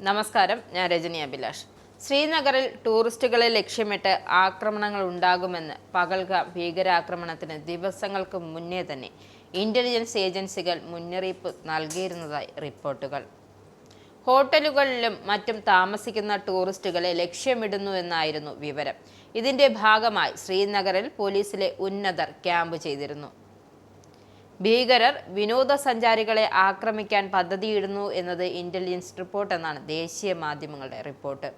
നമസ്കാരം, ഞാൻ രജനി അഭിലാഷ്. ശ്രീനഗറിൽ ടൂറിസ്റ്റുകളെ ലക്ഷ്യമിട്ട് ആക്രമണങ്ങൾ ഉണ്ടാകുമെന്ന് പഹൽഗാം ഭീകരാക്രമണത്തിന് ദിവസങ്ങൾക്ക് മുന്നേ തന്നെ ഇന്റലിജൻസ് ഏജൻസികൾ മുന്നറിയിപ്പ് നൽകിയിരുന്നതായി റിപ്പോർട്ടുകൾ. ഹോട്ടലുകളിലും മറ്റും താമസിക്കുന്ന ടൂറിസ്റ്റുകളെ ലക്ഷ്യമിടുന്നുവെന്നായിരുന്നു വിവരം. ഇതിന്റെ ഭാഗമായി ശ്രീനഗറിൽ പോലീസിലെ ഉന്നതർ ക്യാമ്പ് ചെയ്തിരുന്നു. ഭീകരർ വിനോദസഞ്ചാരികളെ ആക്രമിക്കാൻ പദ്ധതിയിടുന്നു എന്നത് ഇന്റലിജൻസ് റിപ്പോർട്ട് എന്നാണ് ദേശീയ മാധ്യമങ്ങളുടെ റിപ്പോർട്ട്.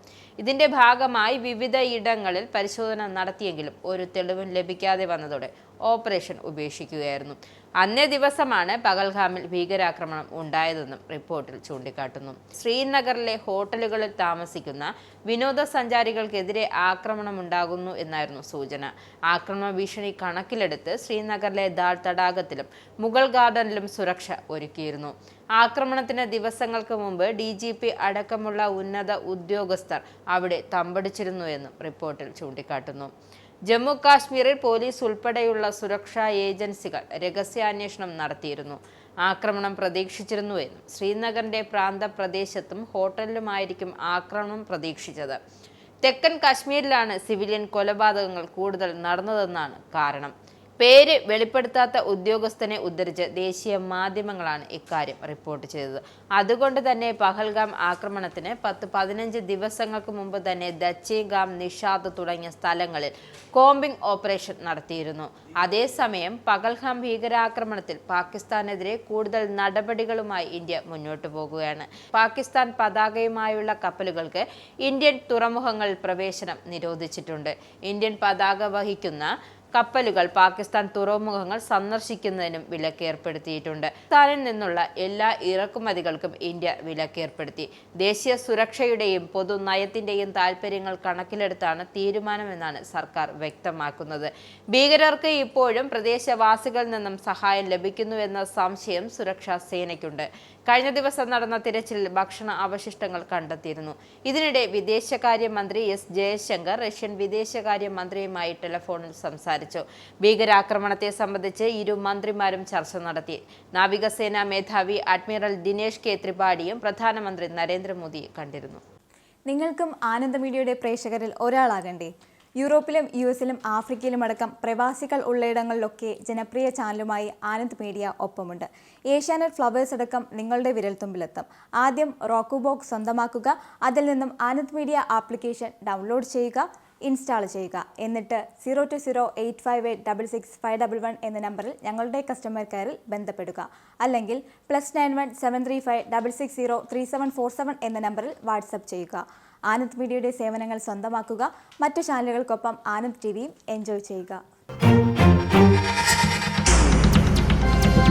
ഇതിന്റെ ഭാഗമായി വിവിധ ഇടങ്ങളിൽ പരിശോധന നടത്തിയെങ്കിലും ഒരു തെളിവും ലഭിക്കാതെ വന്നതോടെ ഓപ്പറേഷൻ ഉപേക്ഷിക്കുകയായിരുന്നു. അന്നേ ദിവസമാണ് പഹൽഗാമിൽ ഭീകരാക്രമണം ഉണ്ടായതെന്നും റിപ്പോർട്ടിൽ ചൂണ്ടിക്കാട്ടുന്നു. ശ്രീനഗറിലെ ഹോട്ടലുകളിൽ താമസിക്കുന്ന വിനോദസഞ്ചാരികൾക്കെതിരെ ആക്രമണമുണ്ടാകുന്നു എന്നായിരുന്നു സൂചന. ആക്രമണ ഭീഷണി കണക്കിലെടുത്ത് ശ്രീനഗറിലെ ദാൽ തടാകത്തിലും മുഗൾ ഗാർഡനിലും സുരക്ഷ ഒരുക്കിയിരുന്നു. ആക്രമണത്തിന് ദിവസങ്ങൾക്ക് മുമ്പ് DGP അടക്കമുള്ള ഉന്നത ഉദ്യോഗസ്ഥർ അവിടെ തമ്പടിച്ചിരുന്നുവെന്നും റിപ്പോർട്ടിൽ ചൂണ്ടിക്കാട്ടുന്നു. ജമ്മു കാശ്മീരിൽ പോലീസ് ഉൾപ്പെടെയുള്ള സുരക്ഷാ ഏജൻസികൾ രഹസ്യാന്വേഷണം നടത്തിയിരുന്നു. ആക്രമണം പ്രതീക്ഷിച്ചിരുന്നുവെന്നും ശ്രീനഗറിന്റെ പ്രാന്തപ്രദേശത്തും ഹോട്ടലിലുമായിരിക്കും ആക്രമണം പ്രതീക്ഷിച്ചത്. തെക്കൻ കാശ്മീരിലാണ് സിവിലിയൻ കൊലപാതകങ്ങൾ കൂടുതൽ നടന്നതെന്നാണ് കാരണം. പേര് വെളിപ്പെടുത്താത്ത ഉദ്യോഗസ്ഥനെ ഉദ്ധരിച്ച് ദേശീയ മാധ്യമങ്ങളാണ് ഇക്കാര്യം റിപ്പോർട്ട് ചെയ്തത്. അതുകൊണ്ട് തന്നെ പഹൽഗാം ആക്രമണത്തിന് 10-15 ദിവസങ്ങൾക്ക് മുമ്പ് തന്നെ ദച്ചേഗാം, നിഷാദ് തുടങ്ങിയ സ്ഥലങ്ങളിൽ കോംബിംഗ് ഓപ്പറേഷൻ നടത്തിയിരുന്നു. അതേസമയം പഹൽഗാം ഭീകരാക്രമണത്തിൽ പാകിസ്ഥാനെതിരെ കൂടുതൽ നടപടികളുമായി ഇന്ത്യ മുന്നോട്ടു പോകുകയാണ്. പാകിസ്ഥാൻ പതാകയുമായുള്ള കപ്പലുകൾക്ക് ഇന്ത്യൻ തുറമുഖങ്ങളിൽ പ്രവേശനം നിരോധിച്ചിട്ടുണ്ട്. ഇന്ത്യൻ പതാക വഹിക്കുന്ന കപ്പലുകൾ പാകിസ്ഥാൻ തുറമുഖങ്ങൾ സന്ദർശിക്കുന്നതിനും വിലക്കേർപ്പെടുത്തിയിട്ടുണ്ട്. പാകിസ്ഥാനിൽ നിന്നുള്ള എല്ലാ ഇറക്കുമതികൾക്കും ഇന്ത്യ വിലക്കേർപ്പെടുത്തി. ദേശീയ സുരക്ഷയുടെയും പൊതുനയത്തിന്റെയും താൽപര്യങ്ങൾ കണക്കിലെടുത്താണ് തീരുമാനമെന്നാണ് സർക്കാർ വ്യക്തമാക്കുന്നത്. ഭീകരർക്ക് ഇപ്പോഴും പ്രദേശവാസികളിൽ നിന്നും സഹായം ലഭിക്കുന്നുവെന്ന സംശയം സുരക്ഷാ സേനയ്ക്കുണ്ട്. കഴിഞ്ഞ ദിവസം നടന്ന തിരച്ചിലിൽ ഭക്ഷണ അവശിഷ്ടങ്ങൾ കണ്ടെത്തിയിരുന്നു. ഇതിനിടെ വിദേശകാര്യമന്ത്രി എസ് ജയശങ്കർ റഷ്യൻ വിദേശകാര്യമന്ത്രിയുമായി ടെലിഫോണിൽ സംസാരിച്ചു. ഭീകരാക്രമണത്തെ സംബന്ധിച്ച് ഇരു മന്ത്രിമാരും ചർച്ച നടത്തി. നാവികസേനാ മേധാവി അഡ്മിറൽ ദിനേശ് കെ ത്രിപാഠിയും പ്രധാനമന്ത്രി നരേന്ദ്രമോദിയെ കണ്ടിരുന്നു. നിങ്ങൾക്കും ആനന്ദ മീഡിയയുടെ പ്രേക്ഷകരിൽ ഒരാളാകണ്ടേ? യൂറോപ്പിലും US-ലും ആഫ്രിക്കയിലും അടക്കം പ്രവാസികൾ ഉള്ളയിടങ്ങളിലൊക്കെ ജനപ്രിയ ചാനലുമായി ആനന്ദ് മീഡിയ ഒപ്പമുണ്ട്. ഏഷ്യാനെറ്റ് ഫ്ലവേഴ്സ് അടക്കം നിങ്ങളുടെ വിരൽത്തുമ്പിലെത്തും. ആദ്യം റോക്കു ബോക്സ് സ്വന്തമാക്കുക. അതിൽ നിന്നും ആനന്ദ് മീഡിയ ആപ്ലിക്കേഷൻ ഡൗൺലോഡ് ചെയ്യുക, ഇൻസ്റ്റാൾ ചെയ്യുക. എന്നിട്ട് 020-858-66511 എന്ന നമ്പറിൽ ഞങ്ങളുടെ കസ്റ്റമർ കെയറിൽ ബന്ധപ്പെടുക. അല്ലെങ്കിൽ +91 735 660 3747 എന്ന നമ്പറിൽ വാട്സപ്പ് ചെയ്യുക. ആനന്ദ് മീഡിയയുടെ സേവനങ്ങൾ സ്വന്തമാക്കുക. മറ്റു ചാനലുകൾക്കൊപ്പം ആനന്ദ് TVയും എൻജോയ് ചെയ്യുക.